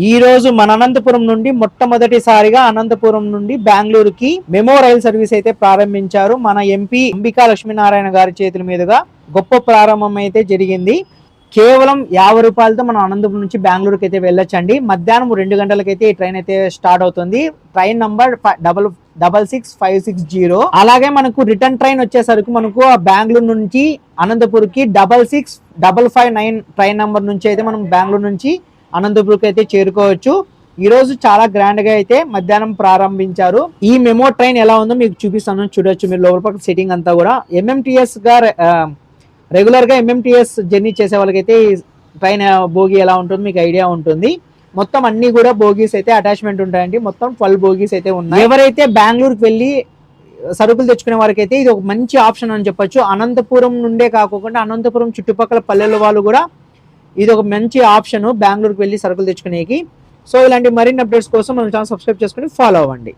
ఈ రోజు మన అనంతపురం నుండి మొట్టమొదటిసారిగా అనంతపురం నుండి బెంగళూరుకి మెమో రైల్ సర్వీస్ అయితే ప్రారంభించారు. మన ఎంపీ అంబికా లక్ష్మీనారాయణ గారి చేతుల మీదుగా గొప్ప ప్రారంభం అయితే జరిగింది. కేవలం 50 రూపాయలతో మనం అనంతపురం నుంచి బెంగళూరుకి అయితే వెళ్ళొచ్చండి. మధ్యాహ్నం 2 గంటలకైతే ఈ ట్రైన్ అయితే స్టార్ట్ అవుతుంది. Train number 66560. అలాగే మనకు రిటర్న్ ట్రైన్ వచ్చేసరికి మనకు బెంగళూరు నుంచి అనంతపూర్కి 66559 ట్రైన్ నంబర్ నుంచి అయితే మనం బెంగళూరు నుంచి అనంతపూర్కి అయితే చేరుకోవచ్చు. ఈ రోజు చాలా గ్రాండ్ గా అయితే మధ్యాహ్నం ప్రారంభించారు. ఈ మెమో ట్రైన్ ఎలా ఉందో మీకు చూపిస్తాను, చూడొచ్చు మీరు లోపల పక్క సిట్టింగ్ అంతా కూడా. ఎంఎంటీఎస్ గా రెగ్యులర్ గా ఎంఎంటీఎస్ జర్నీ చేసే వాళ్ళకైతే ట్రైన్ బోగి ఎలా ఉంటుందో మీకు ఐడియా ఉంటుంది. మొత్తం అన్ని కూడా బోగీస్ అయితే అటాచ్మెంట్ ఉంటాయండి. మొత్తం 12 బోగీస్ అయితే ఉన్నాయి. ఎవరైతే బెంగళూరుకి వెళ్ళి సరుకులు తెచ్చుకునే వారికి అయితే ఇది ఒక మంచి ఆప్షన్ అని చెప్పొచ్చు. అనంతపురం నుండే కాకుండా అనంతపురం చుట్టుపక్కల పల్లెల వాళ్ళు కూడా ఇది ఒక మంచి ఆప్షన్ బెంగళూరుకి వెళ్ళి సరుకులు తెచ్చుకునేకి. సో ఇలాంటి మరిన్ని అప్డేట్స్ కోసం మన ఛానల్ సబ్స్క్రైబ్ చేసుకుని ఫాలో అవ్వండి.